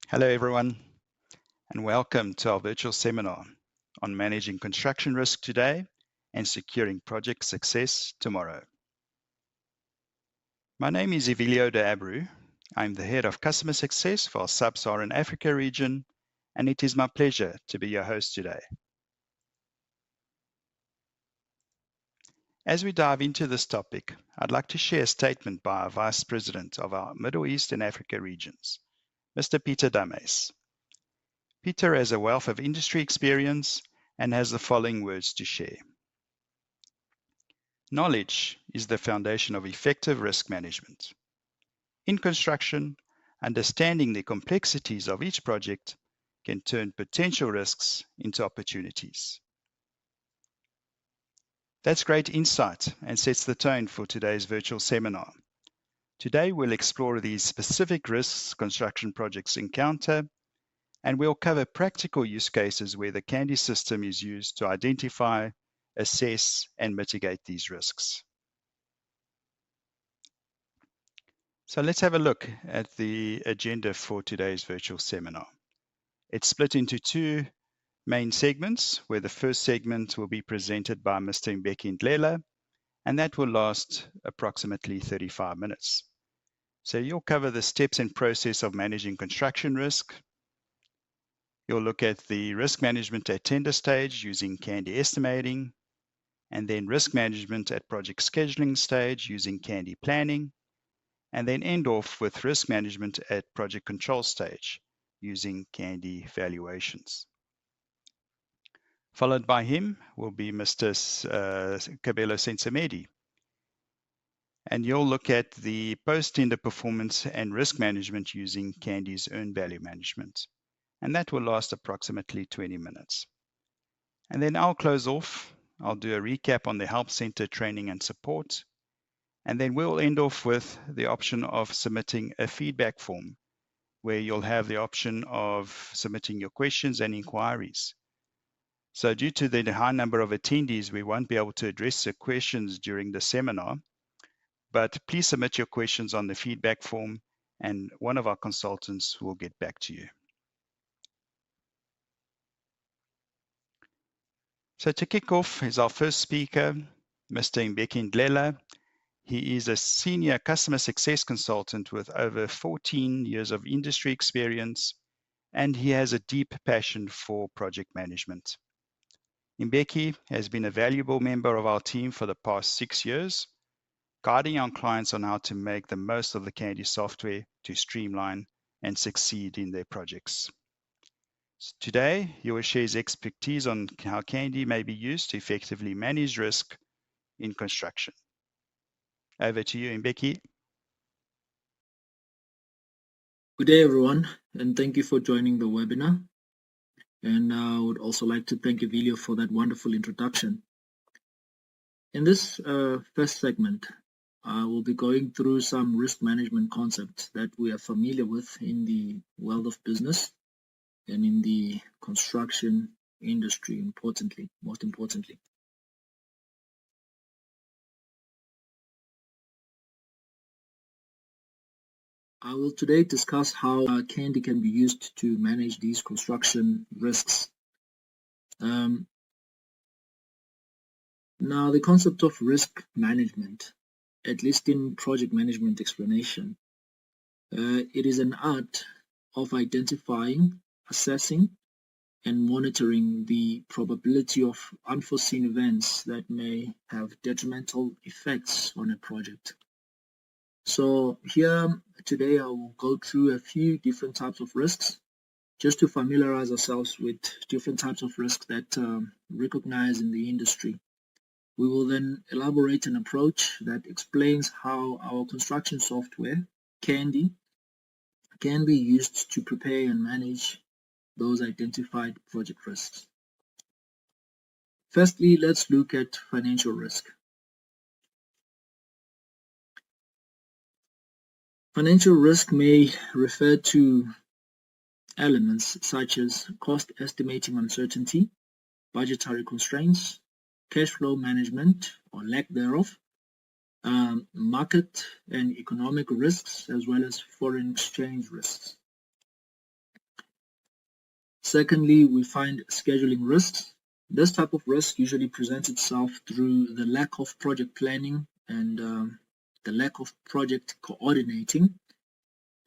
Hello, everyone, and welcome to our virtual seminar on managing construction risk today and securing project success tomorrow. My name is Evilio de Abreu. I'm the head of customer success for our Sub-Saharan Africa region, and it is my pleasure to be your host today. As we dive into this topic, I'd like to share a statement by our Vice President of our Middle East and Africa regions, Mr. Peter Dames. Peter has a wealth of industry experience and has the following words to share. Knowledge is the foundation of effective risk management. In construction, understanding the complexities of each project can turn potential risks into opportunities. That's great insight and sets the tone for today's virtual seminar. Today, we'll explore the specific risks construction projects encounter, and we'll cover practical use cases where the Candy system is used to identify, assess, and mitigate these risks. So let's have a look at the agenda for today's virtual seminar. It's split into two main segments, where the first segment will be presented by Mr. Mbeki Ndlela, and that will last approximately 35 minutes. So you'll cover the steps and process of managing construction risk. You'll look at the risk management at tender stage using Candy estimating, and then risk management at project scheduling stage using Candy planning, and then end off with risk management at project control stage using Candy valuations. Followed by him will be Mr. Kabelo Sensemedi. And you'll look at the post-tender performance and risk management using Candy's earned value management. And that will last approximately 20 minutes. And then I'll close off. I'll do a recap on the Help Center training and support. And then we'll end off with the option of submitting a feedback form, where you'll have the option of submitting your questions and inquiries. So due to the high number of attendees, we won't be able to address the questions during the seminar, but please submit your questions on the feedback form and one of our consultants will get back to you. So to kick off is our first speaker, Mr. Mbeki Ndlela. He is a senior customer success consultant with over 14 years of industry experience, and he has a deep passion for project management. Mbeki has been a valuable member of our team for the past 6 years, guiding our clients on how to make the most of the Candy software to streamline and succeed in their projects. Today, he will share his expertise on how Candy may be used to effectively manage risk in construction. Over to you, Mbeki. Good day, everyone, and thank you for joining the webinar. And I would also like to thank Evilio for that wonderful introduction. In this first segment, I will be going through some risk management concepts that we are familiar with in the world of business and in the construction industry, most importantly. I will today discuss how Candy can be used to manage these construction risks. Now, the concept of risk management, at least in project management explanation, it is an art of identifying, assessing, and monitoring the probability of unforeseen events that may have detrimental effects on a project. So here today I will go through a few different types of risks just to familiarize ourselves with different types of risks that recognize in the industry. We will then elaborate an approach that explains how our construction software, Candy, can be used to prepare and manage those identified project risks. Firstly, let's look at financial risk. Financial risk may refer to elements such as cost estimating uncertainty, budgetary constraints, cash flow management or lack thereof, market and economic risks, as well as foreign exchange risks. Secondly, we find scheduling risks. This type of risk usually presents itself through the lack of project planning and the lack of project coordinating.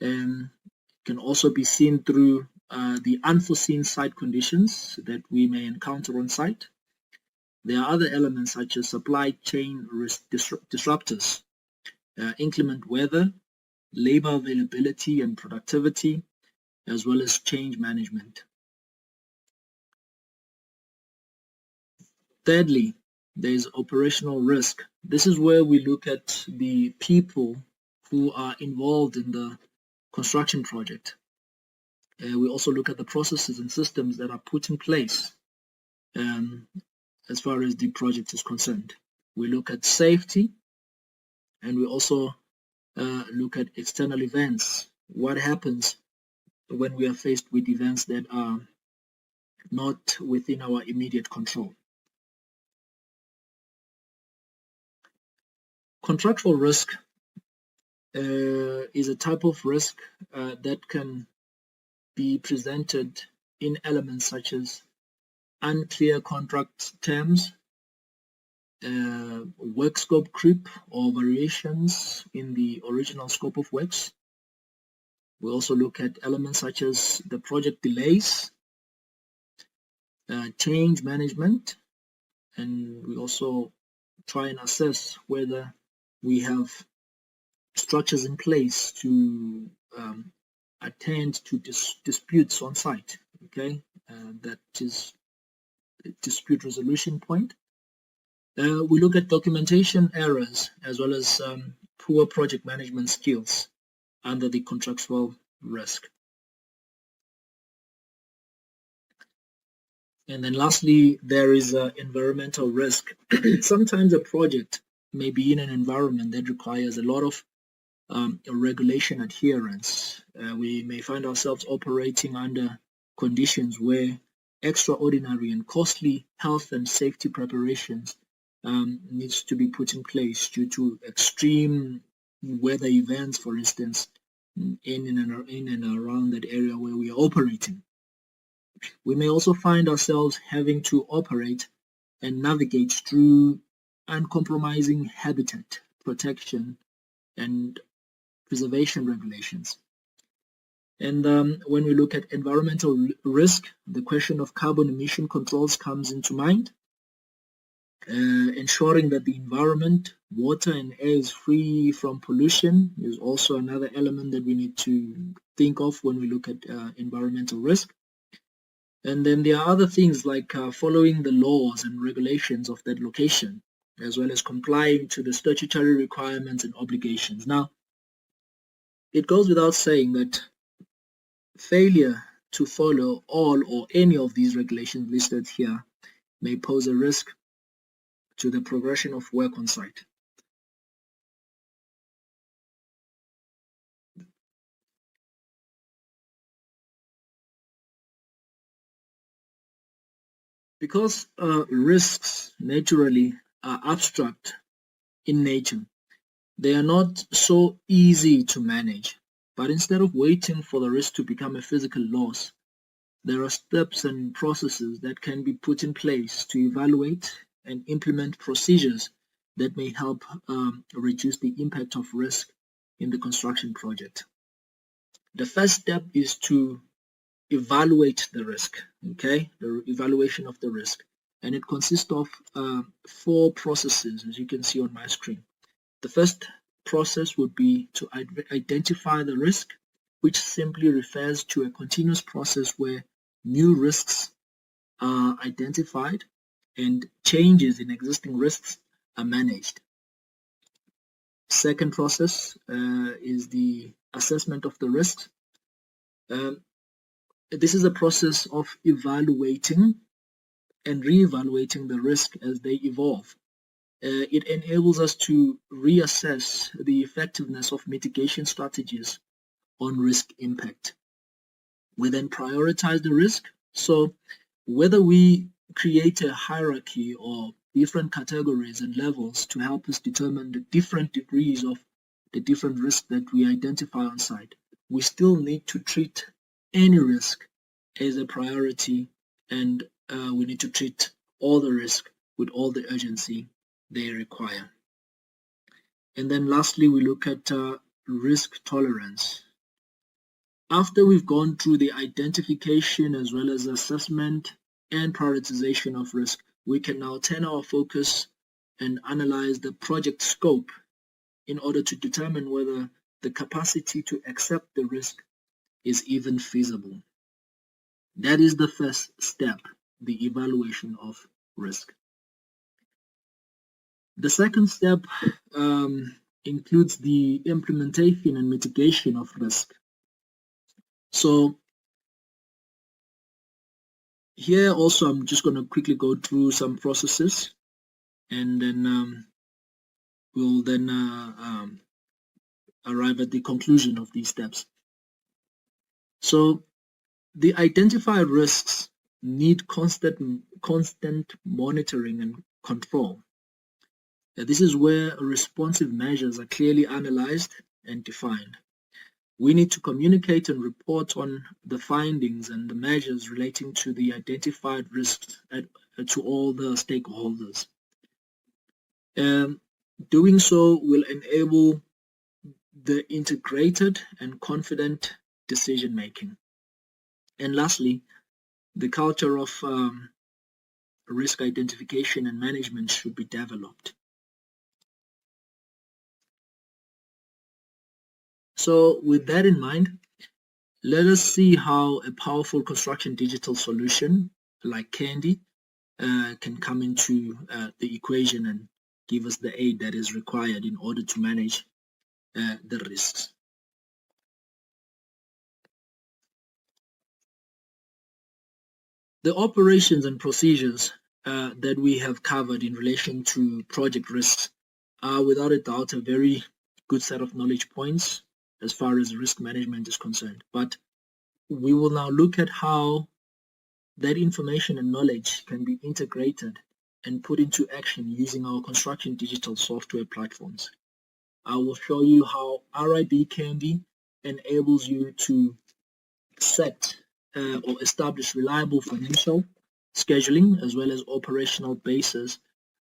Can also be seen through the unforeseen site conditions that we may encounter on site. There are other elements such as supply chain risk disruptors, inclement weather, labor availability and productivity, as well as change management. Thirdly, there is operational risk. This is where we look at the people who are involved in the construction project. We also look at the processes and systems that are put in place as far as the project is concerned. We look at safety, and we also look at external events. What happens when we are faced with events that are not within our immediate control? Contractual risk is a type of risk that can be presented in elements such as unclear contract terms, work scope creep or variations in the original scope of works. We also look at elements such as the project delays, change management, and we also try and assess whether we have structures in place to attend to disputes on site. Okay, that is a dispute resolution point. We look at documentation errors as well as poor project management skills under the contractual risk. And then lastly, there is environmental risk. Sometimes a project may be in an environment that requires a lot of regulation adherence. We may find ourselves operating under conditions where extraordinary and costly health and safety preparations needs to be put in place due to extreme weather events, for instance, in and around that area where we are operating. We may also find ourselves having to operate and navigate through uncompromising habitat protection and preservation regulations. And when we look at environmental risk, the question of carbon emission controls comes into mind. Ensuring that the environment, water and air is free from pollution is also another element that we need to think of when we look at environmental risk. And then there are other things like following the laws and regulations of that location, as well as complying to the statutory requirements and obligations. Now, it goes without saying that failure to follow all or any of these regulations listed here may pose a risk to the progression of work on site. Because risks naturally are abstract in nature, they are not so easy to manage. But instead of waiting for the risk to become a physical loss, there are steps and processes that can be put in place to evaluate and implement procedures that may help reduce the impact of risk in the construction project. The first step is to evaluate the risk, okay? The evaluation of the risk. And it consists of 4 processes, as you can see on my screen. The first process would be to identify the risk, which simply refers to a continuous process where new risks are identified and changes in existing risks are managed. Second process is the assessment of the risks. This is a process of evaluating and re-evaluating the risk as they evolve. It enables us to reassess the effectiveness of mitigation strategies on risk impact. We then prioritize the risk. So whether we create a hierarchy or different categories and levels to help us determine the different degrees of the different risks that we identify on site, we still need to treat any risk as a priority, and we need to treat all the risk with all the urgency they require. And then lastly, we look at risk tolerance. After we've gone through the identification as well as assessment and prioritization of risk, we can now turn our focus and analyze the project scope in order to determine whether the capacity to accept the risk is even feasible. That is the first step, the evaluation of risk. The second step includes the implementation and mitigation of risk. So here also I'm just going to quickly go through some processes, and then we'll then arrive at the conclusion of these steps. So the identified risks need constant monitoring and control. This is where responsive measures are clearly analyzed and defined. We need to communicate and report on the findings and the measures relating to the identified risks to all the stakeholders. Doing so will enable the integrated and confident decision making. And lastly, the culture of risk identification and management should be developed. So with that in mind, let us see how a powerful construction digital solution like Candy can come into the equation and give us the aid that is required in order to manage the risks. The operations and procedures that we have covered in relation to project risks are without a doubt a very good set of knowledge points as far as risk management is concerned. But we will now look at how that information and knowledge can be integrated and put into action using our construction digital software platforms. I will show you how RIB Candy enables you to set or establish reliable financial scheduling as well as operational bases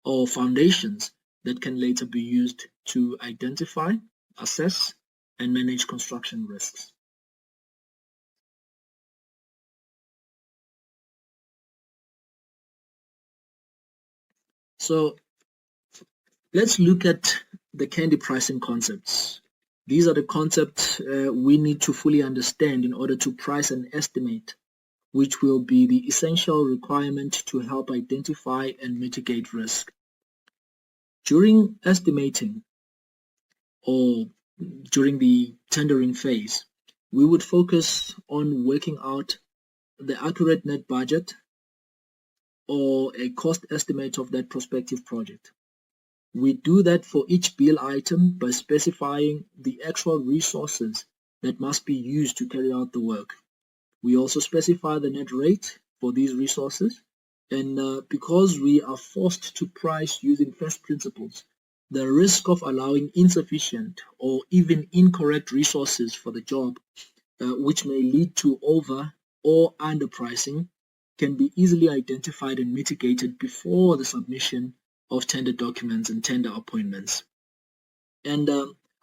or foundations that can later be used to identify, assess, and manage construction risks. So let's look at the Candy pricing concepts. These are the concepts we need to fully understand in order to price and estimate, which will be the essential requirement to help identify and mitigate risk. During estimating or during the tendering phase, we would focus on working out the accurate net budget or a cost estimate of that prospective project. We do that for each bill item by specifying the actual resources that must be used to carry out the work. We also specify the net rate for these resources, and because we are forced to price using first principles, the risk of allowing insufficient or even incorrect resources for the job, which may lead to over or underpricing, can be easily identified and mitigated before the submission of tender documents and tender appointments. And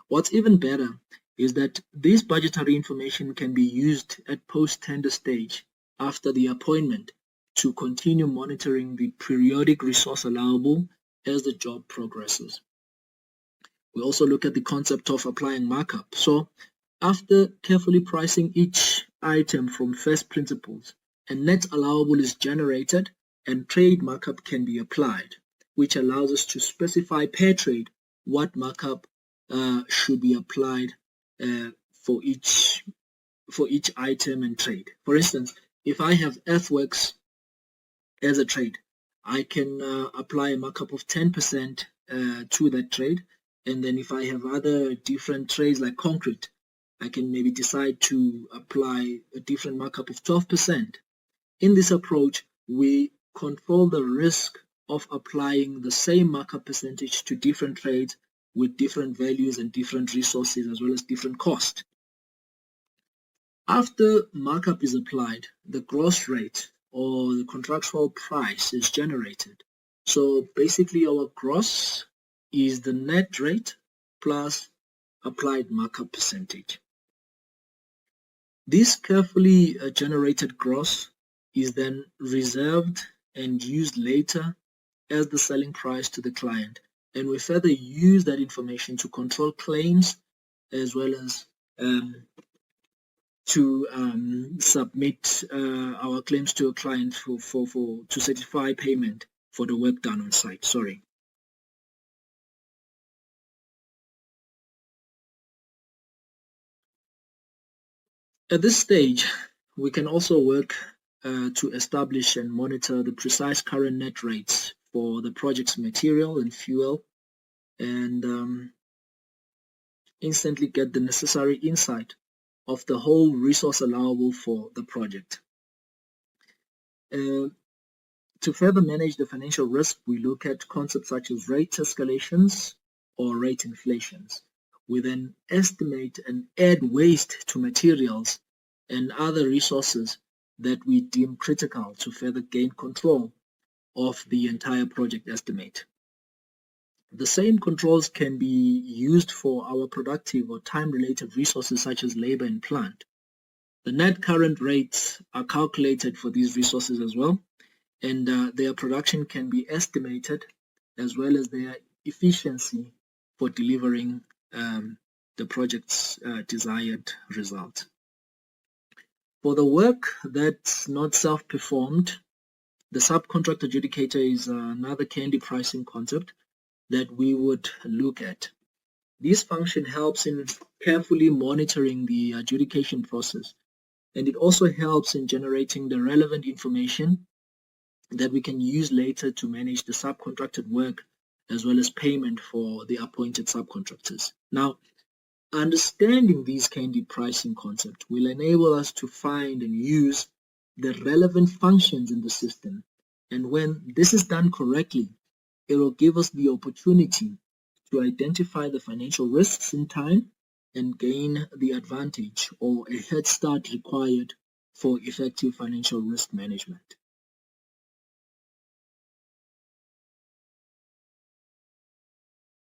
what's even better is that this budgetary information can be used at post-tender stage after the appointment to continue monitoring the periodic resource allowable as the job progresses. We also look at the concept of applying markup. So after carefully pricing each item from first principles, a net allowable is generated and trade markup can be applied, which allows us to specify per trade what markup should be applied for each item and trade. For instance, if I have earthworks as a trade, I can apply a markup of 10% to that trade, and then if I have other different trades like concrete, I can maybe decide to apply a different markup of 12%. In this approach, we control the risk of applying the same markup percentage to different trades with different values and different resources as well as different cost. After markup is applied, the gross rate or the contractual price is generated. So basically our gross is the net rate plus applied markup percentage. This carefully generated gross is then reserved and used later as the selling price to the client, and we further use that information to control claims as well as to submit our claims to a client to certify payment for the work done on site. Sorry. At this stage, we can also work to establish and monitor the precise current net rates for the project's material and fuel, and instantly get the necessary insight of the whole resource allowable for the project. To further manage the financial risk, we look at concepts such as rate escalations or rate inflations. We then estimate and add waste to materials and other resources that we deem critical to further gain control of the entire project estimate. The same controls can be used for our productive or time-related resources such as labor and plant. The net current rates are calculated for these resources as well, and their production can be estimated as well as their efficiency for delivering the project's desired result. For the work that's not self-performed, the subcontract adjudicator is another CANDI pricing concept that we would look at. This function helps in carefully monitoring the adjudication process, and it also helps in generating the relevant information that we can use later to manage the subcontracted work as well as payment for the appointed subcontractors. Now, understanding these CANDI pricing concepts will enable us to find and use the relevant functions in the system, and when this is done correctly, it will give us the opportunity to identify the financial risks in time and gain the advantage or a head start required for effective financial risk management.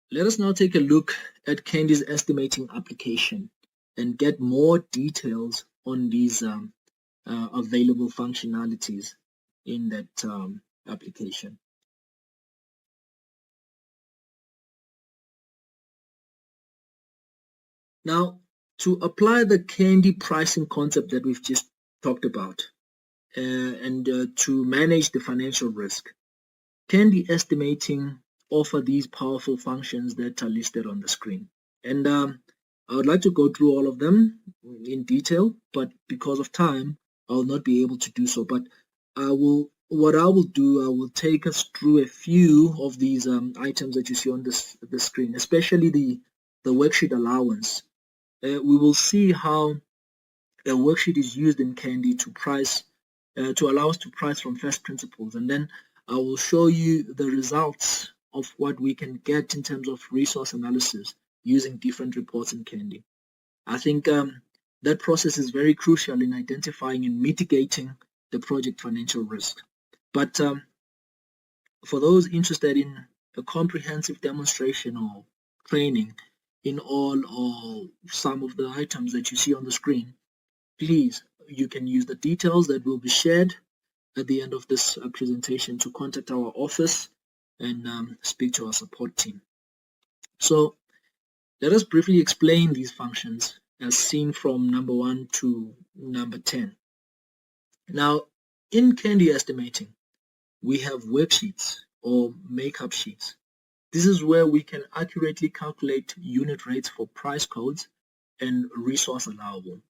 Let us now take a look at CANDI's estimating application and get more details on these available functionalities in that application. Now, to apply the CANDI pricing concept that we've just talked about and to manage the financial risk, CANDI estimating offer these powerful functions that are listed on the screen. And I would like to go through all of them in detail, but because of time, I will not be able to do so. But I will take us through a few of these items that you see on the screen, especially the worksheet allowance. We will see how a worksheet is used in CANDI to allow us to price from first principles, and then I will show you the results of what we can get in terms of resource analysis using different reports in CANDI. I think that process is very crucial in identifying and mitigating the project financial risk. But for those interested in a comprehensive demonstration or training in all or some of the items that you see on the screen, please, you can use the details that will be shared at the end of this presentation to contact our office and speak to our support team. So let us briefly explain these functions as seen from number 1 to number 10. Now, in CANDI estimating, we have worksheets or makeup sheets. This is where we can accurately calculate unit rates for price codes and resource allowable.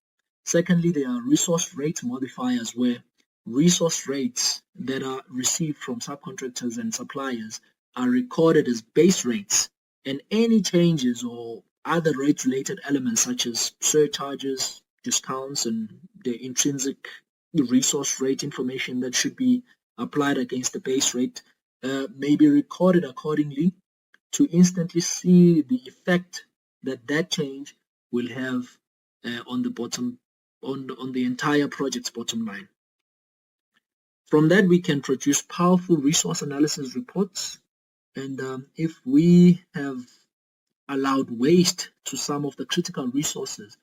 Secondly, there are resource rate modifiers where resource rates that are received from subcontractors and suppliers are recorded as base rates, and any changes or other rate-related elements such as surcharges, discounts, and the intrinsic resource rate information that should be applied against the base rate may be recorded accordingly to instantly see the effect that change will have on the bottom on the entire project's bottom line. From that, we can produce powerful resource analysis reports. And if we have allowed waste to some of the critical resources,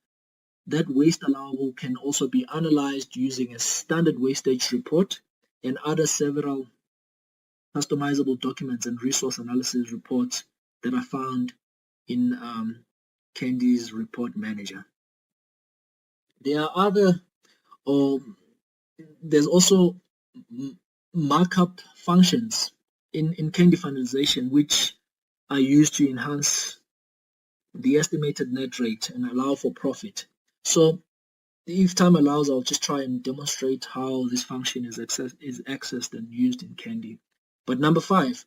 that waste allowable can also be analyzed using a standard wastage report and other several customizable documents and resource analysis reports that are found in Candy's Report Manager. There are there's also markup functions in Candy finalization which are used to enhance the estimated net rate and allow for profit. So if time allows, I'll just try and demonstrate how this function is accessed and used in Candy. But number 5,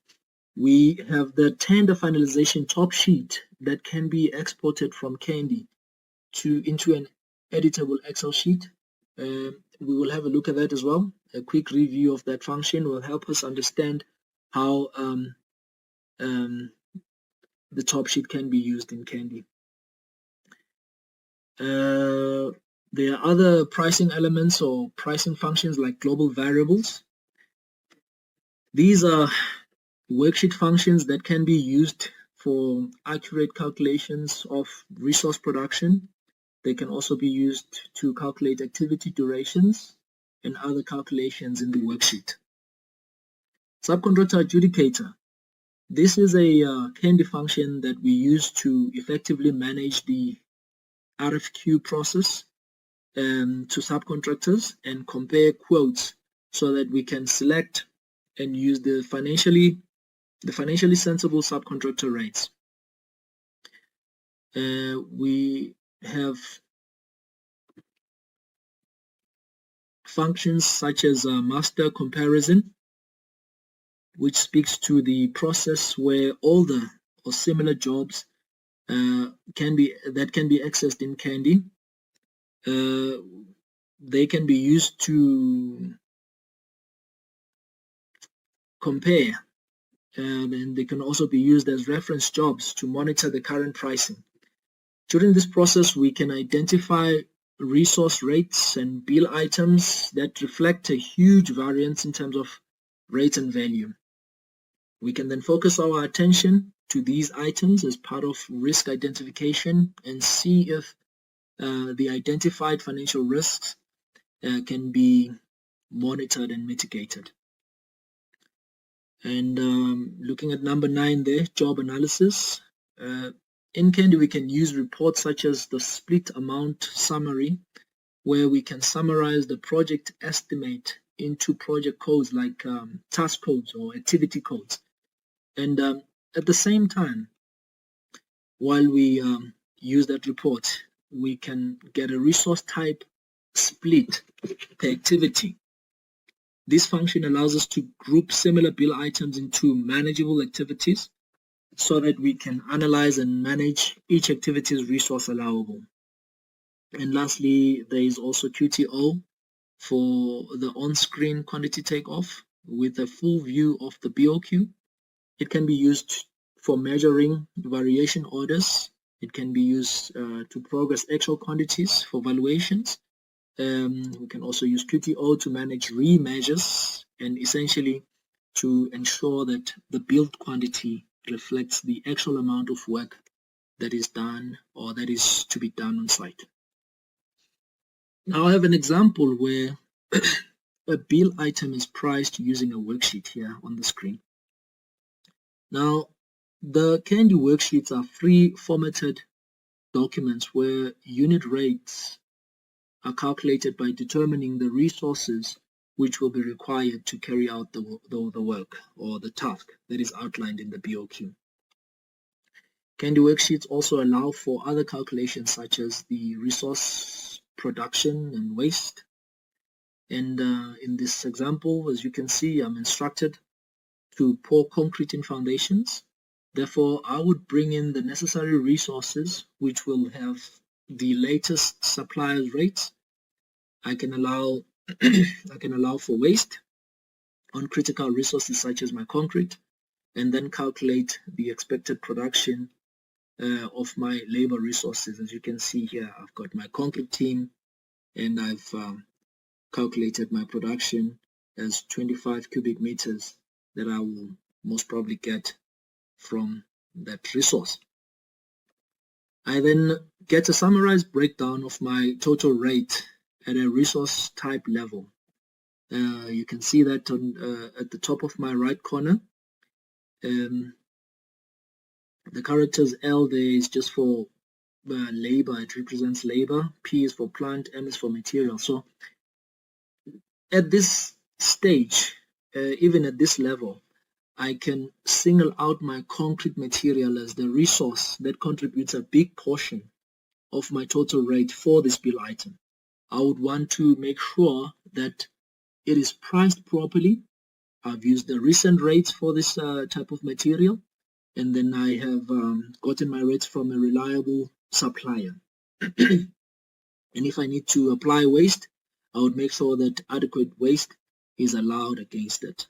we have the tender finalization top sheet that can be exported from Candy into an editable Excel sheet. We will have a look at that as well. A quick review of that function will help us understand how the top sheet can be used in Candy. There are other pricing elements or pricing functions like global variables. These are worksheet functions that can be used for accurate calculations of resource production. They can also be used to calculate activity durations and other calculations in the worksheet. Subcontractor adjudicator. This is a Candy function that we use to effectively manage the RFQ process to subcontractors and compare quotes so that we can select and use the financially sensible subcontractor rates. We have functions such as master comparison, which speaks to the process where older or similar jobs can be accessed in Candy. They can be used to compare, and they can also be used as reference jobs to monitor the current pricing. During this process, we can identify resource rates and bill items that reflect a huge variance in terms of rate and value. We can then focus our attention to these items as part of risk identification and see if the identified financial risks can be monitored and mitigated. And looking at number 9 there, job analysis. In Candy, we can use reports such as the split amount summary, where we can summarize the project estimate into project codes like task codes or activity codes. And at the same time, while we use that report, we can get a resource type split per activity. This function allows us to group similar bill items into manageable activities so that we can analyze and manage each activity's resource allowable. And lastly, there is also QTO for the on-screen quantity takeoff with a full view of the BOQ. It can be used for measuring variation orders. It can be used to progress actual quantities for valuations. We can also use QTO to manage remeasures and essentially to ensure that the billed quantity reflects the actual amount of work that is done or that is to be done on site. Now I have an example where a bill item is priced using a worksheet here on the screen. Now the Candy worksheets are free formatted documents where unit rates are calculated by determining the resources which will be required to carry out the work or the task that is outlined in the BOQ. Candy worksheets also allow for other calculations such as the resource production and waste. And in this example, as you can see, I'm instructed to pour concrete in foundations. Therefore, I would bring in the necessary resources which will have the latest suppliers rates. I can allow for waste on critical resources such as my concrete, and then calculate the expected production of my labor resources. As you can see here, I've got my concrete team, and I've calculated my production as 25 cubic meters that I will most probably get from that resource. I then get a summarized breakdown of my total rate at a resource type level. You can see that on, at the top of my right corner. The characters L there is just for labor, it represents labor. P is for plant, M is for material. So at this stage, even at this level, I can single out my concrete material as the resource that contributes a big portion of my total rate for this bill item. I would want to make sure that it is priced properly. I've used the recent rates for this type of material, and then I have gotten my rates from a reliable supplier. And if I need to apply waste, I would make sure that adequate waste is allowed against it.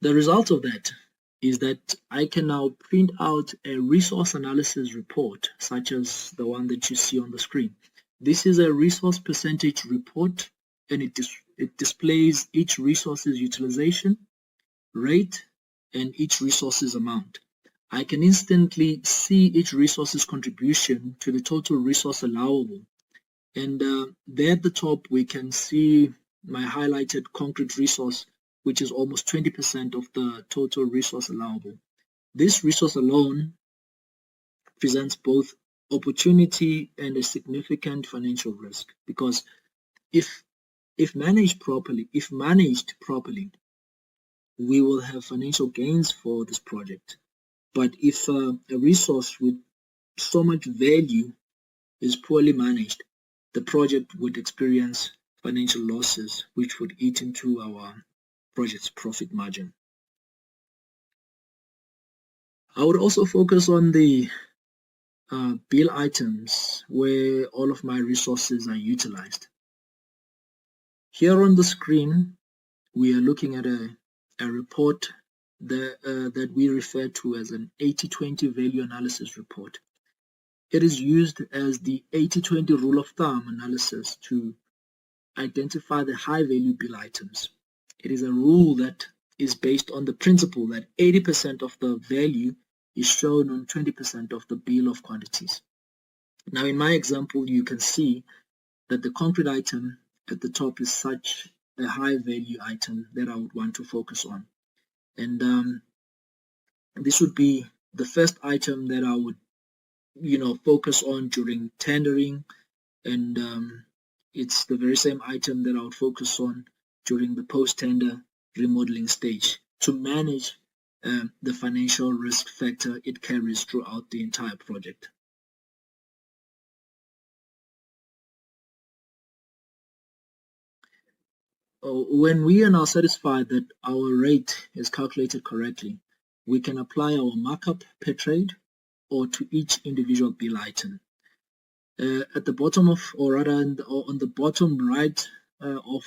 The result of that is that I can now print out a resource analysis report, such as the one that you see on the screen. This is a resource percentage report, and it displays each resource's utilization, rate, and each resource's amount. I can instantly see each resource's contribution to the total resource allowable. And there at the top, we can see my highlighted concrete resource, which is almost 20% of the total resource allowable. This resource alone presents both opportunity and a significant financial risk, because if managed properly, we will have financial gains for this project. But if a resource with so much value is poorly managed, the project would experience financial losses, which would eat into our project's profit margin. I would also focus on the bill items where all of my resources are utilized. Here on the screen, we are looking at a report that we refer to as an 80-20 value analysis report. It is used as the 80-20 rule of thumb analysis to identify the high value bill items. It is a rule that is based on the principle that 80% of the value is shown on 20% of the bill of quantities. Now in my example, you can see that the concrete item at the top is such a high value item that I would want to focus on. And this would be the first item that I would focus on during tendering, and it's the very same item that I would focus on during the post-tender remodeling stage to manage the financial risk factor it carries throughout the entire project. When we are now satisfied that our rate is calculated correctly, we can apply our markup per trade or to each individual bill item. At the bottom of, or rather on the bottom right of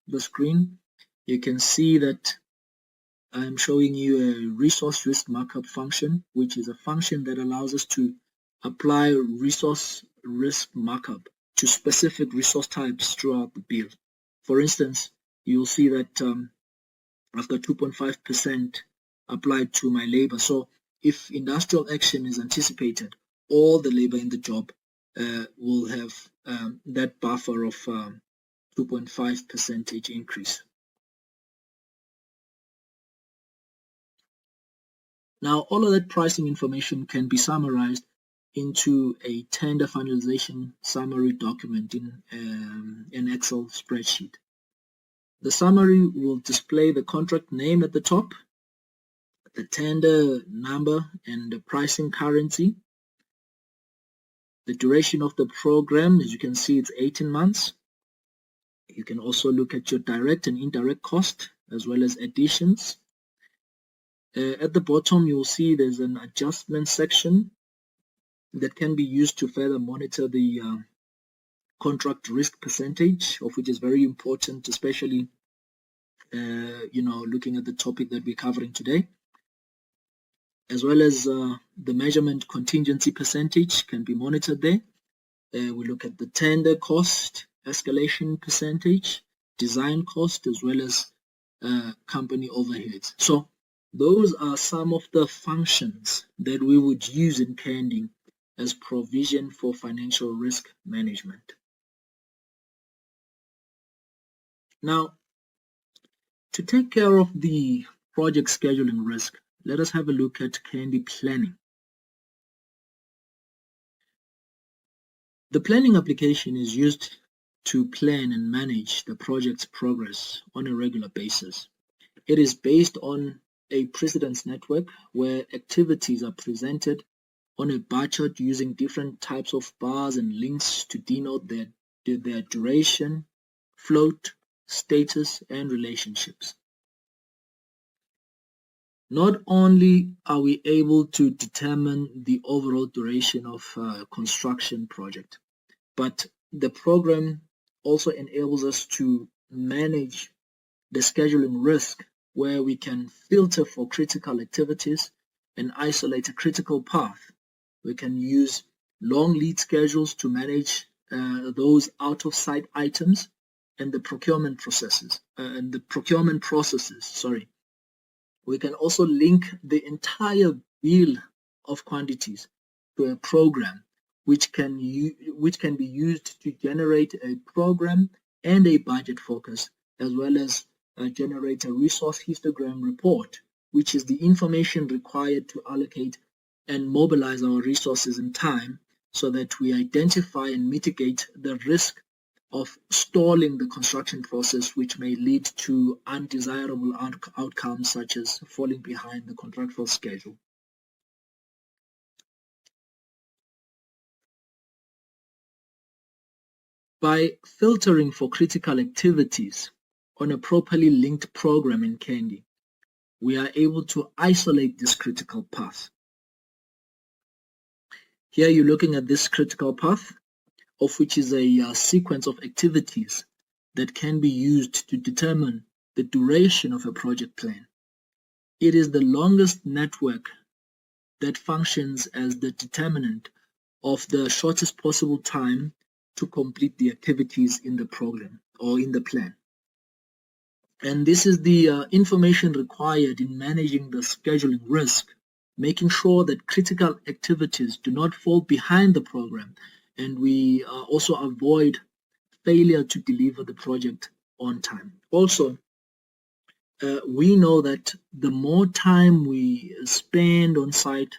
the screen, you can see that I'm showing you a resource risk markup function, which is a function that allows us to apply resource risk markup to specific resource types throughout the bill. For instance, you'll see that I've got 2.5% applied to my labor. So if industrial action is anticipated, all the labor in the job will have that buffer of 2.5% increase. Now, all of that pricing information can be summarized into a tender finalization summary document in an Excel spreadsheet. The summary will display the contract name at the top, the tender number and the pricing currency, the duration of the program. As you can see, it's 18 months. You can also look at your direct and indirect cost as well as additions. At the bottom, you'll see there's an adjustment section that can be used to further monitor the contract risk percentage, of which is very important, especially looking at the topic that we're covering today, as well as the measurement contingency percentage can be monitored there, We look at the tender cost, escalation percentage, design cost, as well as company overheads. So those are some of the functions that we would use in Candy as provision for financial risk management. Now, to take care of the project scheduling risk, let us have a look at Candy planning. The planning application is used to plan and manage the project's progress on a regular basis. It is based on a precedence network where activities are presented on a bar chart using different types of bars and links to denote their duration, float, status, and relationships. Not only are we able to determine the overall duration of a construction project, but the program also enables us to manage the scheduling risk, where we can filter for critical activities and isolate a critical path. We can use long lead schedules to manage those out-of-sight items and the procurement processes. We can also link the entire bill of quantities to a program which can be used to generate a program and a budget focus, as well as generate a resource histogram report, which is the information required to allocate and mobilize our resources in time so that we identify and mitigate the risk of stalling the construction process, which may lead to undesirable outcomes such as falling behind the contractual schedule. By filtering for critical activities on a properly linked program in Candy, we are able to isolate this critical path. Here you're looking at this critical path, of which is a sequence of activities that can be used to determine the duration of a project plan. It is the longest network that functions as the determinant of the shortest possible time to complete the activities in the program or in the plan. And this is the information required in managing the scheduling risk, making sure that critical activities do not fall behind the program, and we also avoid failure to deliver the project on time. Also, we know that the more time we spend on site,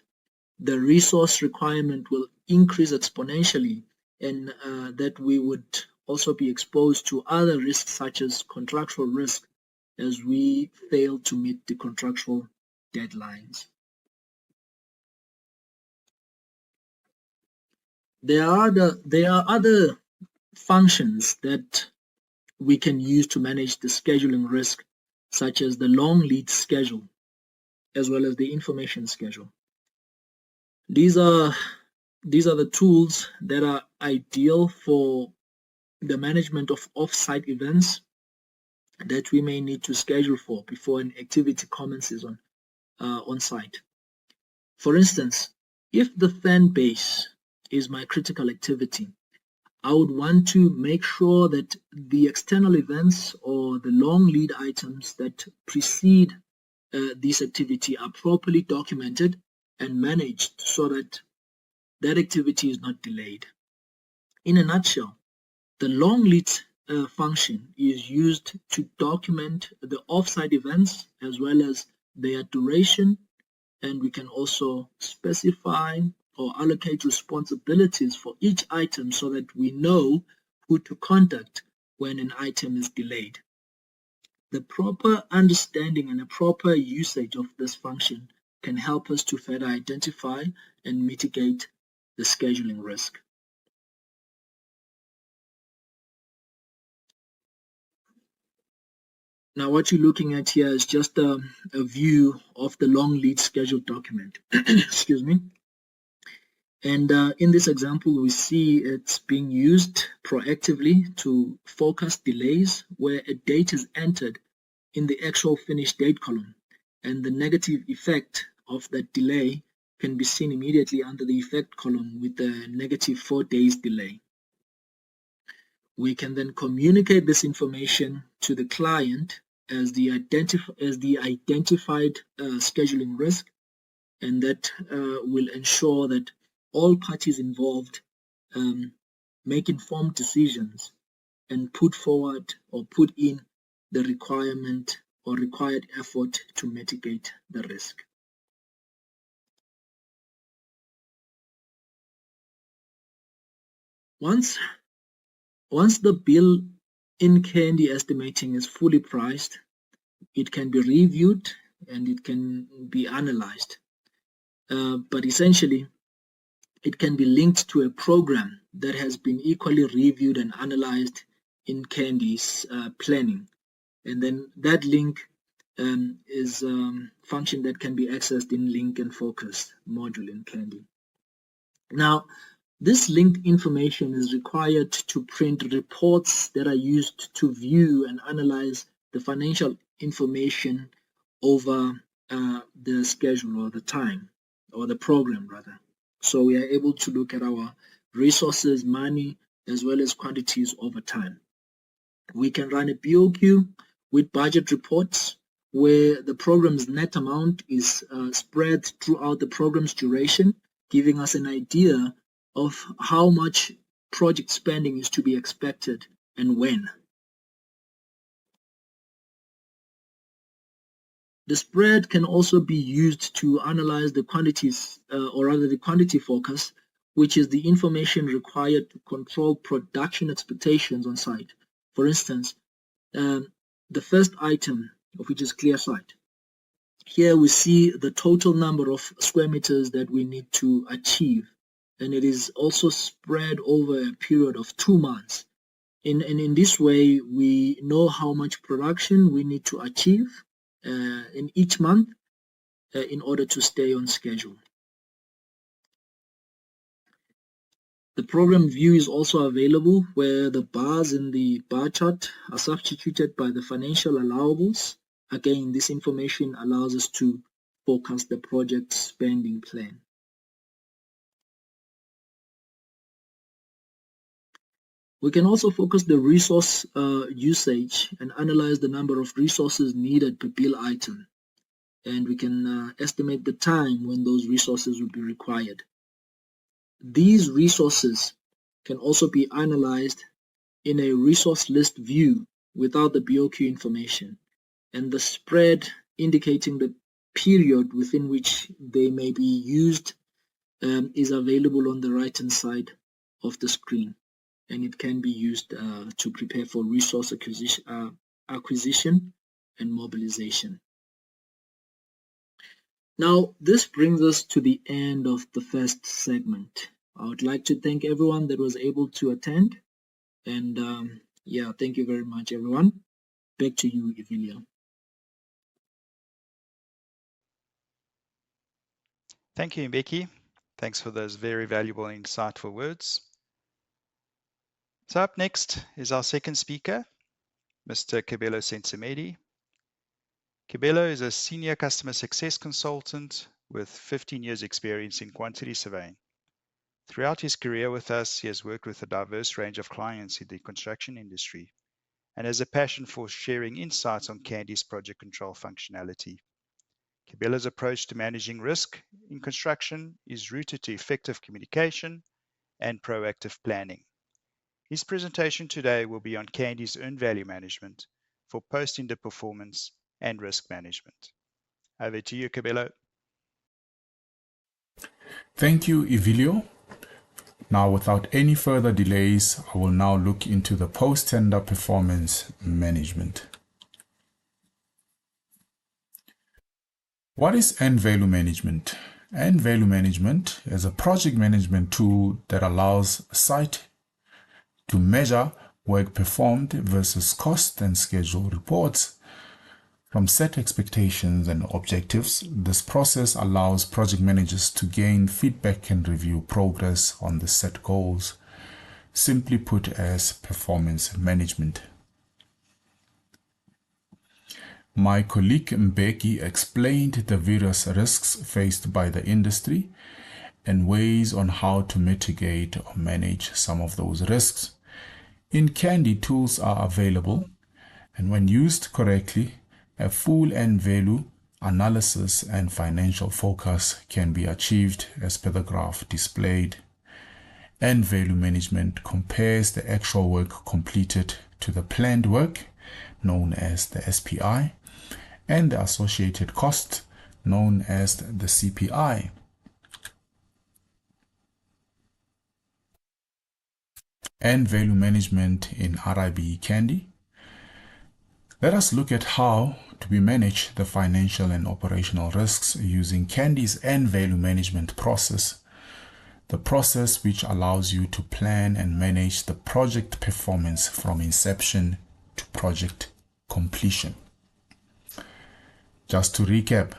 the resource requirement will increase exponentially, and that we would also be exposed to other risks such as contractual risk as we fail to meet the contractual deadlines. There are other functions that we can use to manage the scheduling risk, such as the long lead schedule, as well as the information schedule. These are the tools that are ideal for the management of off-site events that we may need to schedule for before an activity commences on site. For instance, if the fan base is my critical activity, I would want to make sure that the external events or the long lead items that precede this activity are properly documented and managed so that that activity is not delayed. In a nutshell, the long lead function is used to document the offsite events as well as their duration, and we can also specify or allocate responsibilities for each item so that we know who to contact when an item is delayed. The proper understanding and a proper usage of this function can help us to further identify and mitigate the scheduling risk. Now what you're looking at here is just a view of the long lead schedule document. Excuse me. And in this example, we see it's being used proactively to forecast delays where a date is entered in the actual finish date column, and the negative effect of that delay can be seen immediately under the effect column with the -4 days delay. We can then communicate this information to the client as the identified scheduling risk, and that will ensure that all parties involved make informed decisions and put forward or put in the requirement or required effort to mitigate the risk. Once the bill in Candy Estimating is fully priced, it can be reviewed and it can be analyzed. But essentially, it can be linked to a program that has been equally reviewed and analyzed in Candy's planning. And then that link is a function that can be accessed in Link and Focus module in Candy. Now, this linked information is required to print reports that are used to view and analyze the financial information over the schedule or the time, or the program rather. So we are able to look at our resources, money, as well as quantities over time. We can run a BOQ with budget reports where the program's net amount is spread throughout the program's duration, giving us an idea of how much project spending is to be expected and when. The spread can also be used to analyze the quantities, or rather the quantity forecast, which is the information required to control production expectations on site. For instance, the first item, of which is clear site. Here we see the total number of square meters that we need to achieve, and it is also spread over a period of 2 months. In this way, we know how much production we need to achieve in each month in order to stay on schedule. The program view is also available, where the bars in the bar chart are substituted by the financial allowables. Again, this information allows us to forecast the project spending plan. We can also focus the resource usage and analyze the number of resources needed per bill item. And we can estimate the time when those resources will be required. These resources can also be analyzed in a resource list view without the BOQ information, and the spread indicating the period within which they may be used is available on the right-hand side of the screen, and it can be used to prepare for resource acquisition and mobilization. Now, this brings us to the end of the first segment. I would like to thank everyone that was able to attend, and yeah, thank you very much, everyone. Back to you, Evelio. Thank you, Mbeki. Thanks for those very valuable and insightful words. So up next is our second speaker, Mr. Kabelo Sensemedi. Kabelo is a senior customer success consultant with 15 years experience in quantity surveying. Throughout his career with us, he has worked with a diverse range of clients in the construction industry and has a passion for sharing insights on Candy's project control functionality. Kabelo's approach to managing risk in construction is rooted to effective communication and proactive planning. His presentation today will be on Candy's earned value management for post-tender performance and risk management. Over to you, Kabelo. Thank you, Evelio. Now, without any further delays, I will now look into the post-tender performance management. What is earned value management? Earned value management is a project management tool that allows a site to measure work performed versus cost and schedule reports. From set expectations and objectives, this process allows project managers to gain feedback and review progress on the set goals, simply put as performance management. My colleague Mbeki explained the various risks faced by the industry and ways on how to mitigate or manage some of those risks. In Candy, tools are available, and when used correctly, a full end value analysis and financial focus can be achieved as per the graph displayed. End value management compares the actual work completed to the planned work, known as the SPI, and the associated cost, known as the CPI. End value management in RIB Candy. Let us look at how we manage the financial and operational risks using Candy's end value management process, the process which allows you to plan and manage the project performance from inception to project completion. Just to recap,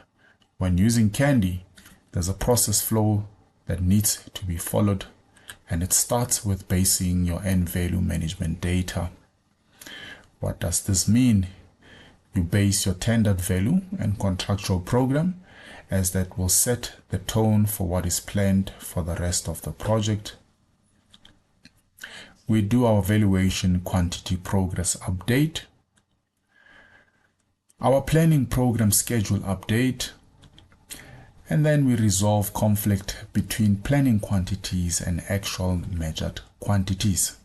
when using Candy, there's a process flow that needs to be followed, and it starts with basing your end value management data. What does this mean? You base your tendered value and contractual program, as that will set the tone for what is planned for the rest of the project. We do our valuation quantity progress update, our planning program schedule update, and then we resolve conflict between planning quantities and actual measured quantities.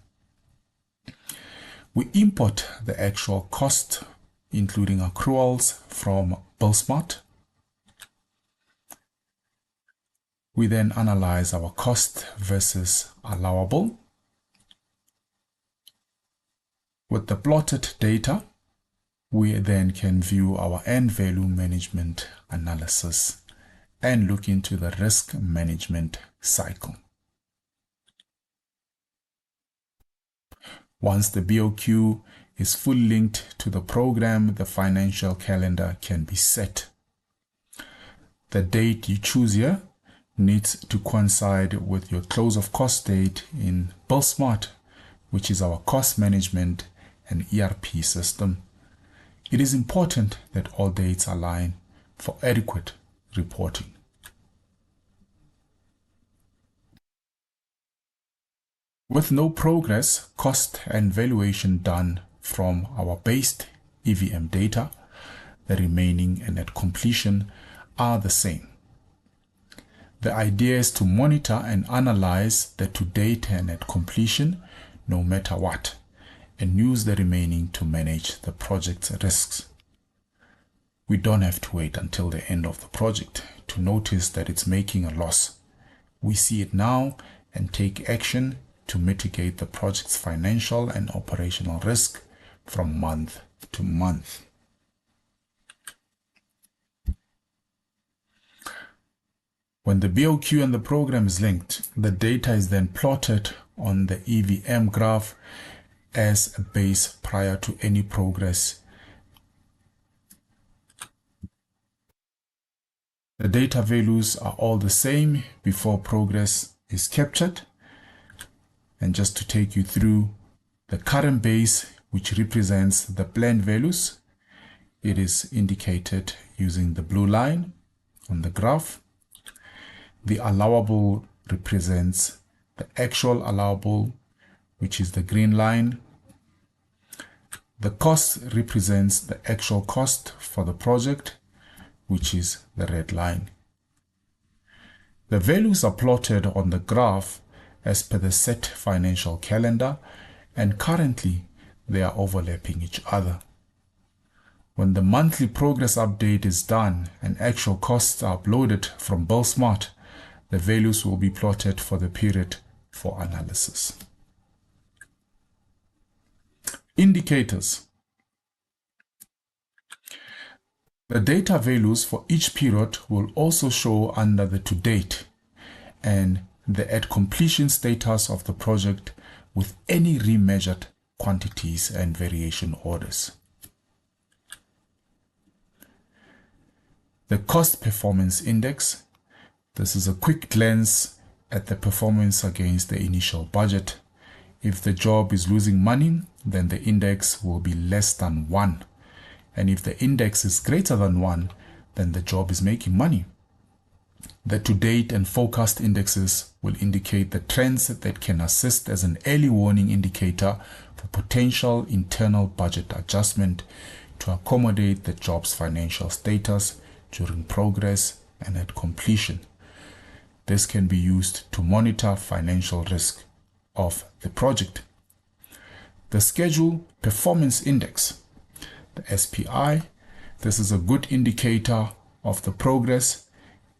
We import the actual cost, including accruals, from BillSmart. We then analyze our cost versus allowable. With the plotted data, we then can view our end value management analysis and look into the risk management cycle. Once the BOQ is fully linked to the program, the financial calendar can be set. The date you choose here needs to coincide with your close of cost date in BillSmart, which is our cost management and ERP system. It is important that all dates align for adequate reporting. With no progress, cost and valuation done from our based EVM data, the remaining and at completion are the same. The idea is to monitor and analyze the to date and at completion no matter what, and use the remaining to manage the project's risks. We don't have to wait until the end of the project to notice that it's making a loss. We see it now and take action to mitigate the project's financial and operational risk from month to month. When the BOQ and the program is linked, the data is then plotted on the EVM graph as a base prior to any progress. The data values are all the same before progress is captured. And just to take you through the current base, which represents the planned values, it is indicated using the blue line on the graph. The allowable represents the actual allowable, which is the green line. The cost represents the actual cost for the project, which is the red line. The values are plotted on the graph as per the set financial calendar, and currently they are overlapping each other. When the monthly progress update is done and actual costs are uploaded from BillSmart, the values will be plotted for the period for analysis. Indicators. The data values for each period will also show under the to date and the at completion status of the project with any remeasured quantities and variation orders. The cost performance index. This is a quick glance at the performance against the initial budget. If the job is losing money, then the index will be less than 1. And if the index is greater than 1, then the job is making money. The to-date and forecast indexes will indicate the trends that can assist as an early warning indicator for potential internal budget adjustment to accommodate the job's financial status during progress and at completion. This can be used to monitor financial risk of the project. The Schedule Performance Index, the SPI, this is a good indicator of the progress.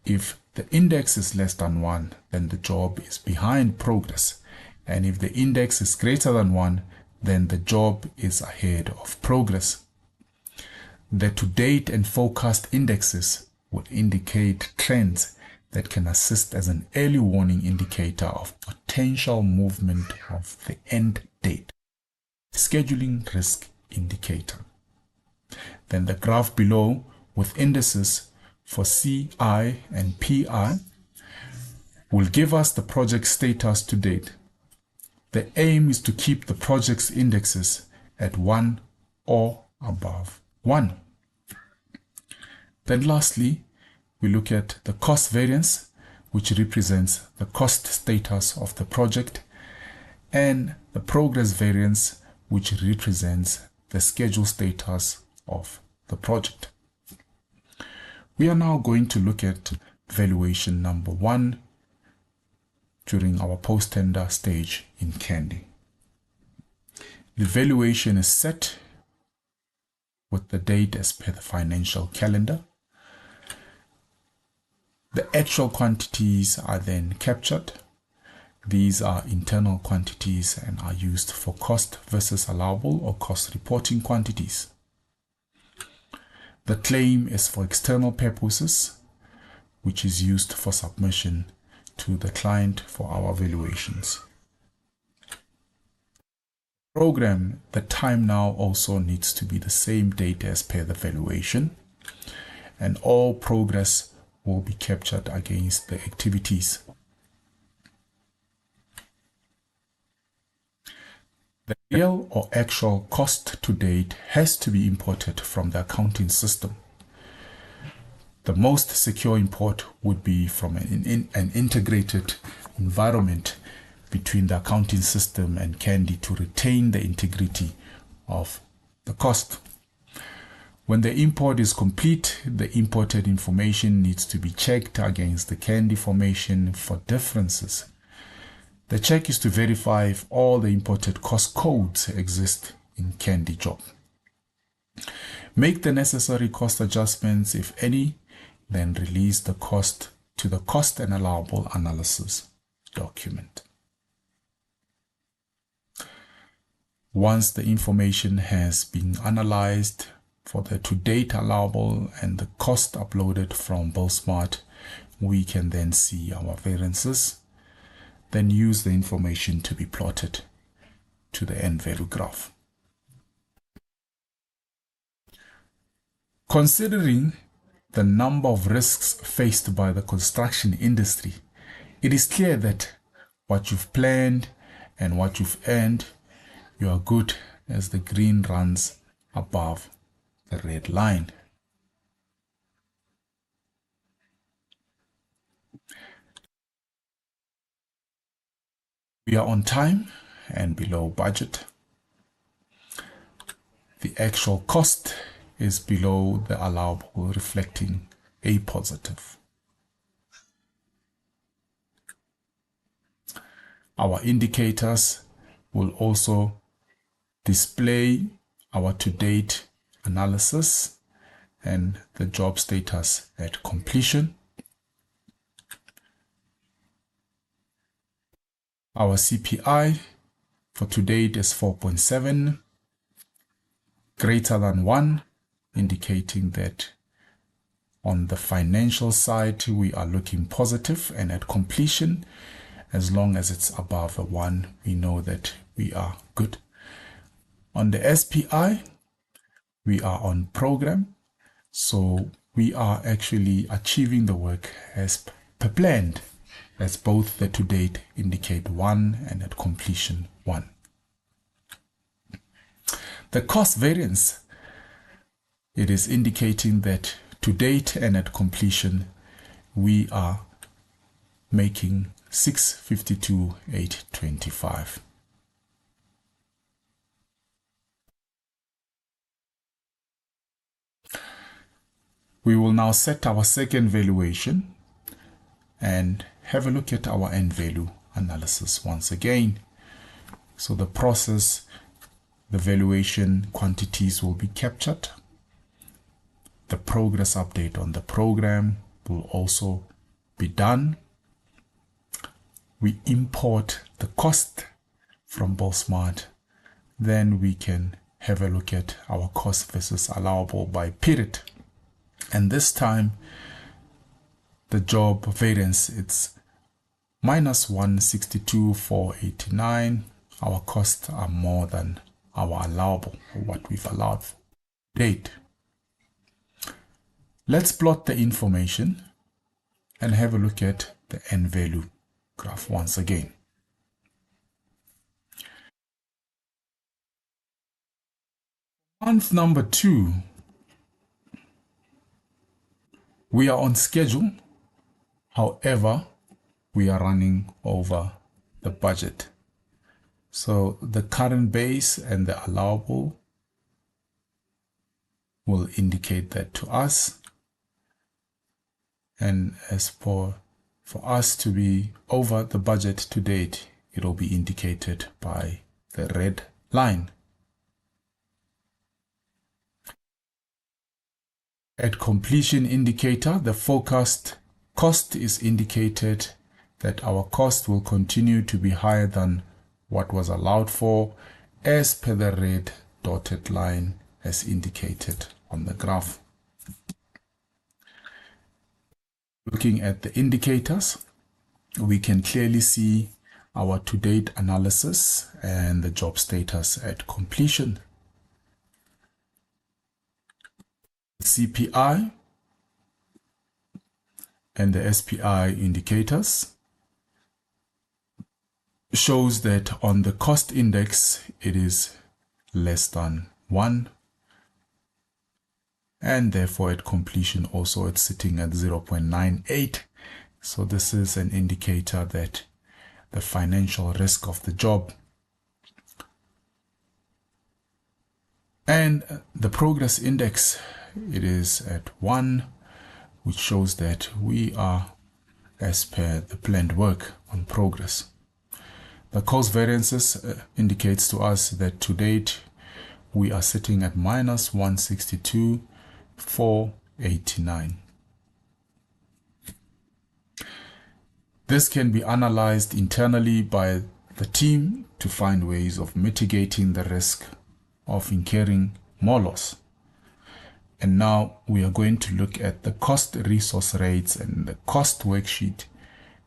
If the index is less than 1, then the job is behind progress. And if the index is greater than 1, then the job is ahead of progress. The to-date and forecast indexes would indicate trends that can assist as an early warning indicator of potential movement of the end date. Scheduling risk indicator. Then the graph below with indices for CI and PI will give us the project status to date. The aim is to keep the project's indexes at 1 or above 1. Then lastly, we look at the cost variance, which represents the cost status of the project, and the progress variance, which represents the schedule status of the project. We are now going to look at valuation number 1 during our post-tender stage in Candy. The valuation is set with the date as per the financial calendar. The actual quantities are then captured. These are internal quantities and are used for cost versus allowable or cost reporting quantities. The claim is for external purposes, which is used for submission to the client for our valuations. Program, the time now also needs to be the same date as per the valuation, and all progress will be captured against the activities. The real or actual cost to date has to be imported from the accounting system. The most secure import would be from an integrated environment between the accounting system and Candy to retain the integrity of the cost. When the import is complete, the imported information needs to be checked against the Candy formation for differences. The check is to verify if all the imported cost codes exist in Candy job. Make the necessary cost adjustments, if any, then release the cost to the cost and allowable analysis document. Once the information has been analyzed for the to-date allowable and the cost uploaded from BillSmart, we can then see our variances, then use the information to be plotted to the end value graph. Considering the number of risks faced by the construction industry, it is clear that what you've planned and what you've earned, you are good as the green runs above the red line. We are on time and below budget. The actual cost is below the allowable, reflecting a positive. Our indicators will also display our to-date analysis and the job status at completion. Our CPI for to date is 4.7, greater than 1, indicating that on the financial side we are looking positive, and at completion, as long as it's above a 1, we know that we are good. On the SPI, we are on program, so we are actually achieving the work as per planned, as both the to date indicate 1 and at completion 1. The cost variance, it is indicating that to date and at completion we are making 652,825. We will now set our second valuation and have a look at our end value analysis once again. So the process, the valuation quantities will be captured. The progress update on the program will also be done. We import the cost from Billsmart. Then we can have a look at our cost versus allowable by period. And this time, the job variance, it's minus 162,489. Our costs are more than our allowable, or what we've allowed for date. Let's plot the information and have a look at the end value graph once again. Month number 2, we are on schedule. However, we are running over the budget. So the current base and the allowable will indicate that to us. And as for us to be over the budget to date, it will be indicated by the red line. At completion indicator, the forecast cost is indicated that our cost will continue to be higher than what was allowed for, as per the red dotted line as indicated on the graph. Looking at the indicators, we can clearly see our to-date analysis and the job status at completion. CPI and the SPI indicators shows that on the cost index it is less than 1, and therefore at completion also it's sitting at 0.98. So this is an indicator that the financial risk of the job. And the progress index, it is at 1, which shows that we are as per the planned work on progress. The cost variances indicates to us that to date we are sitting at minus 162,489. This can be analyzed internally by the team to find ways of mitigating the risk of incurring more loss. And now we are going to look at the cost resource rates and the cost worksheet,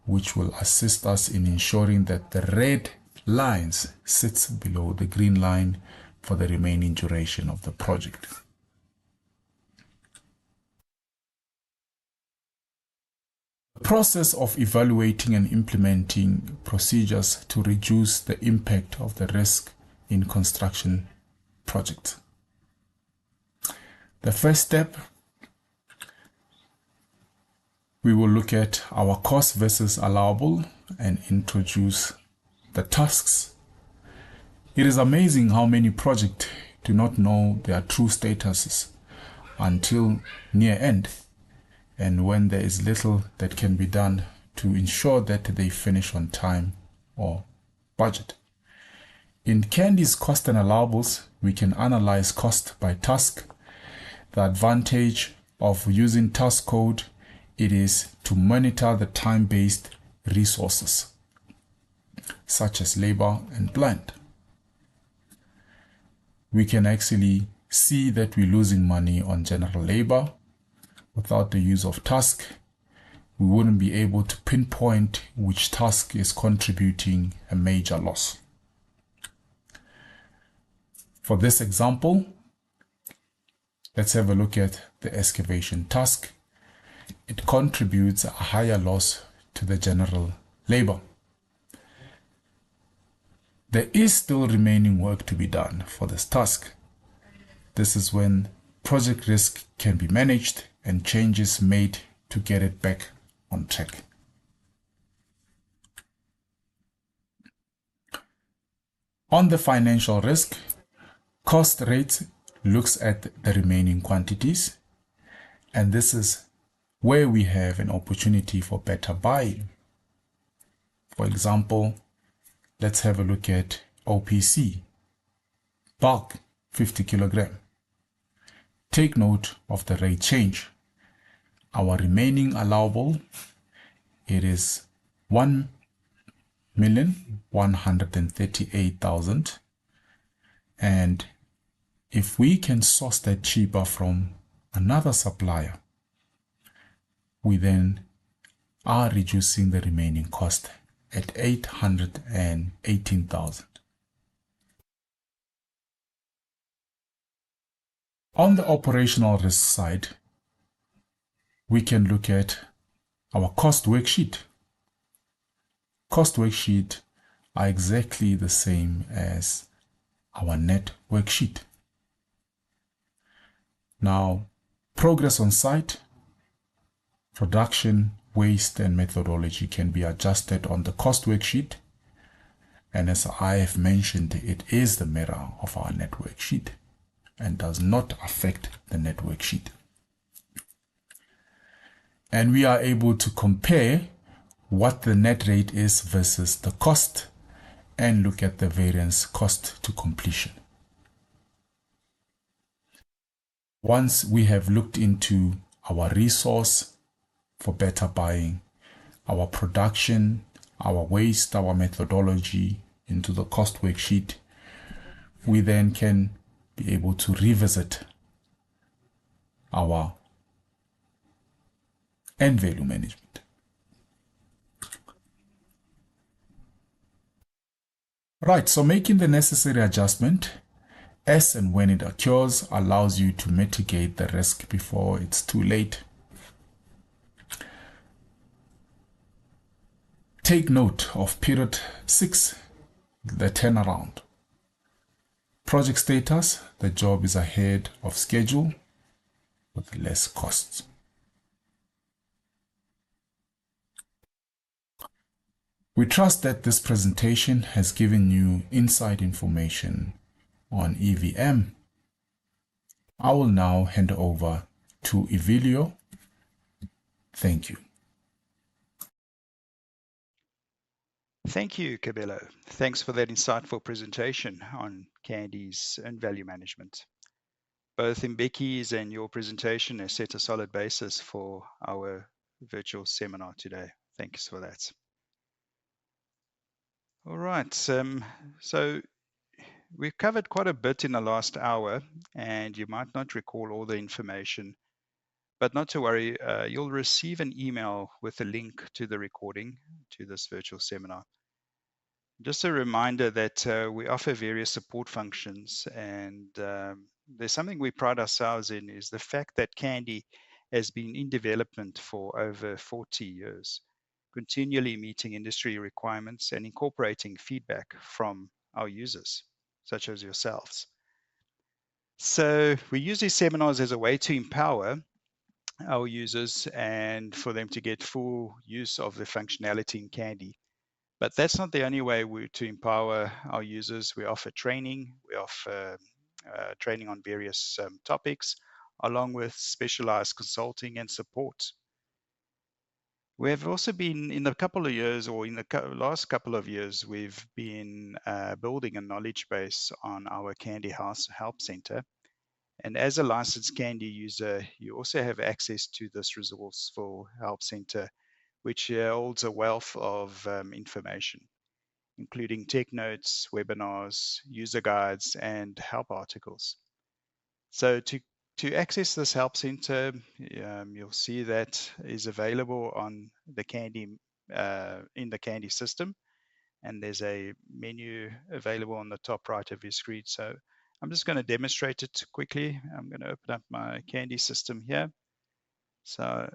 which will assist us in ensuring that the red lines sits below the green line for the remaining duration of the project. The process of evaluating and implementing procedures to reduce the impact of the risk in construction projects. The first step, we will look at our cost versus allowable and introduce the tasks. It is amazing how many projects do not know their true statuses until near end, and when there is little that can be done to ensure that they finish on time or budget. In Candy's cost and allowables, we can analyze cost by task. The advantage of using task code, it is to monitor the time-based resources, such as labor and plant. We can actually see that we're losing money on general labor. Without the use of task, we wouldn't be able to pinpoint which task is contributing a major loss. For this example, let's have a look at the excavation task. It contributes a higher loss to the general labor. There is still remaining work to be done for this task. This is when project risk can be managed and changes made to get it back on track. On the financial risk, cost rate looks at the remaining quantities, and this is where we have an opportunity for better buying. For example, let's have a look at OPC, bulk 50 kilogram. Take note of the rate change. Our remaining allowable, it is 1,138,000, and if we can source that cheaper from another supplier, we then are reducing the remaining cost at 818,000. On the operational risk side, we can look at our cost worksheet. Cost worksheet are exactly the same as our net worksheet. Now, progress on site, production, waste, and methodology can be adjusted on the cost worksheet. And as I have mentioned, it is the mirror of our net worksheet and does not affect the net worksheet. And we are able to compare what the net rate is versus the cost and look at the variance cost to completion. Once we have looked into our resource for better buying, our production, our waste, our methodology into the cost worksheet, we then can be able to revisit our end value management. Right, so making the necessary adjustment as and when it occurs allows you to mitigate the risk before it's too late. Take note of period 6, the turnaround. Project status, the job is ahead of schedule with less costs. We trust that this presentation has given you inside information on EVM. I will now hand over to Evelio. Thank you. Thank you, Kabelo. Thanks for that insightful presentation on Candy's earned value management. Both Mbeki's and your presentation has set a solid basis for our virtual seminar today. Thanks for that. All right, so we've covered quite a bit in the last hour, and you might not recall all the information, but not to worry, you'll receive an email with a link to the recording to this virtual seminar. Just a reminder that we offer various support functions, and there's something we pride ourselves in is the fact that Candy has been in development for over 40 years, continually meeting industry requirements and incorporating feedback from our users, such as yourselves. So we use these seminars as a way to empower our users and for them to get full use of the functionality in Candy. But that's not the only way to empower our users. We offer training. We offer training on various topics, along with specialized consulting and support. We have also been, in a couple of years, or in the last couple of years, we've been building a knowledge base on our Candy House Help Center. And as a licensed Candy user, you also have access to this resourceful Help Center, which holds a wealth of information, including tech notes, webinars, user guides, and help articles. So to access this Help Center, you'll see that is available on the Candy in the Candy system, and there's a menu available on the top right of your screen. So I'm just going to demonstrate it quickly. I'm going to open up my Candy system here. So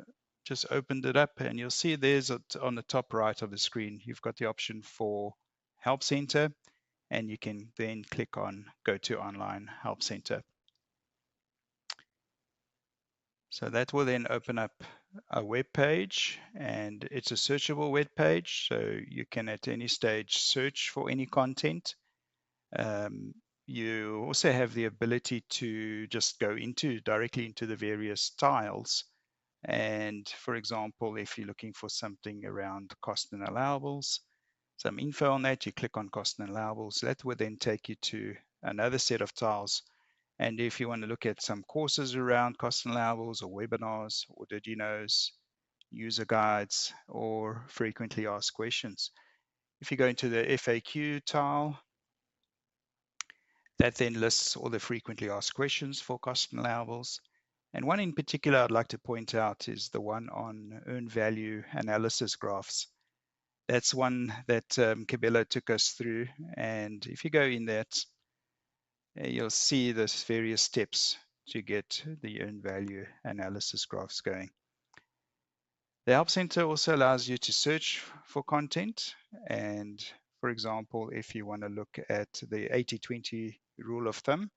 just opened it up, and you'll see there's on the top right of the screen, you've got the option for Help Center, and you can then click on Go to Online Help Center. So that will then open up a web page, and it's a searchable web page, so you can at any stage search for any content. You also have the ability to just go directly into the various tiles. And for example, if you're looking for something around cost and allowables, some info on that, you click on cost and allowables. That would then take you to another set of tiles. And if you want to look at some courses around cost and allowables, or webinars, or did you knows, user guides, or frequently asked questions. If you go into the FAQ tile, that then lists all the frequently asked questions for cost and allowables. And one in particular I'd like to point out is the one on earned value analysis graphs. That's one that Kabelo took us through. And if you go in that, you'll see the various steps to get the earned value analysis graphs going. The Help Center also allows you to search for content. And for example, if you want to look at the 80-20 rule of thumb,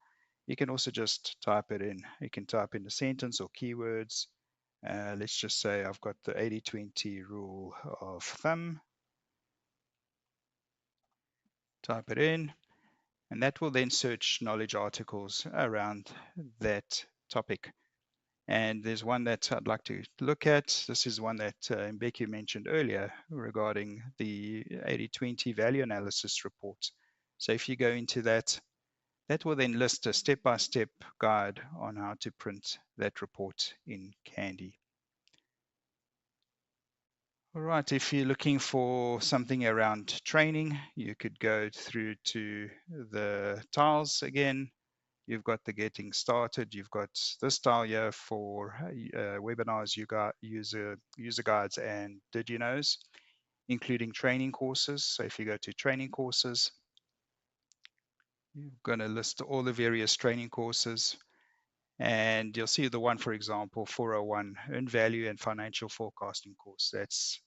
you can also just type it in. You can type in a sentence or keywords. Let's just say I've got the 80-20 rule of thumb. Type it in, and that will then search knowledge articles around that topic. And there's one that I'd like to look at. This is one that Mbeki mentioned earlier regarding the 80-20 value analysis report. So if you go into that, that will then list a step-by-step guide on how to print that report in Candy. All right, if you're looking for something around training, you could go through to the tiles again. You've got the getting started. You've got this tile here for webinars, you got user guides, and did you knows, including training courses. So if you go to training courses, you're going to list all the various training courses. And you'll see the one, for example, 401 earned value and financial forecasting course. That's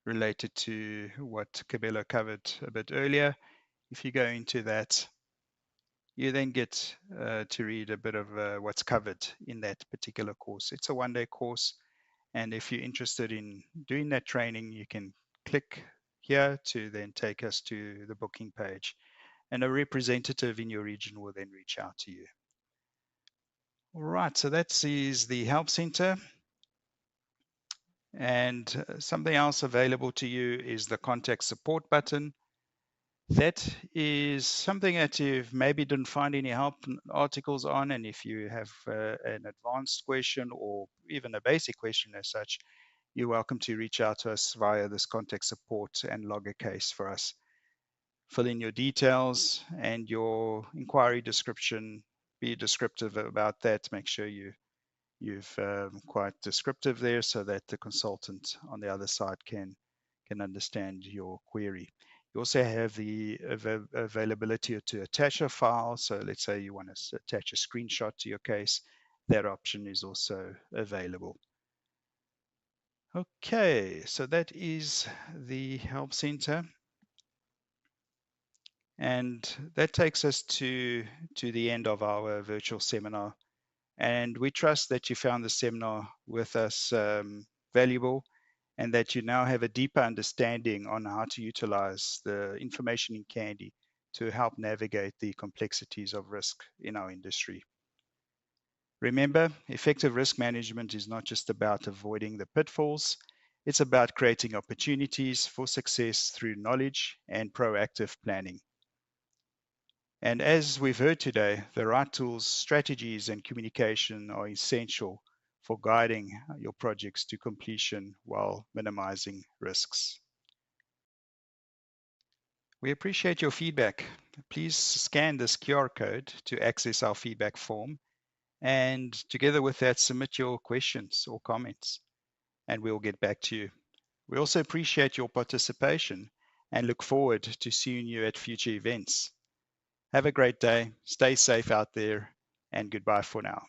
related to what Kabelo covered a bit earlier. If you go into that, you then get to read a bit of what's covered in that particular course. It's a one-day course. And if you're interested in doing that training, you can click here to then take us to the booking page. And a representative in your region will then reach out to you. All right, so that is the Help Center. And something else available to you is the Contact Support button. That is something that you maybe didn't find any help articles on, and if you have an advanced question or even a basic question as such, you're welcome to reach out to us via this Contact Support and log a case for us. Fill in your details and your inquiry description. Be descriptive about that. Make sure you've quite descriptive there so that the consultant on the other side can understand your query. You also have the availability to attach a file. So let's say you want to attach a screenshot to your case. That option is also available. Okay, so that is the Help Center. And that takes us to the end of our virtual seminar. And we trust that you found the seminar with us valuable, and that you now have a deeper understanding on how to utilize the information in Candy to help navigate the complexities of risk in our industry. Remember, effective risk management is not just about avoiding the pitfalls, it's about creating opportunities for success through knowledge and proactive planning. And as we've heard today, the right tools, strategies, and communication are essential for guiding your projects to completion while minimizing risks. We appreciate your feedback. Please scan this QR code to access our feedback form, and together with that, submit your questions or comments, and we'll get back to you. We also appreciate your participation and look forward to seeing you at future events. Have a great day, stay safe out there, and goodbye for now.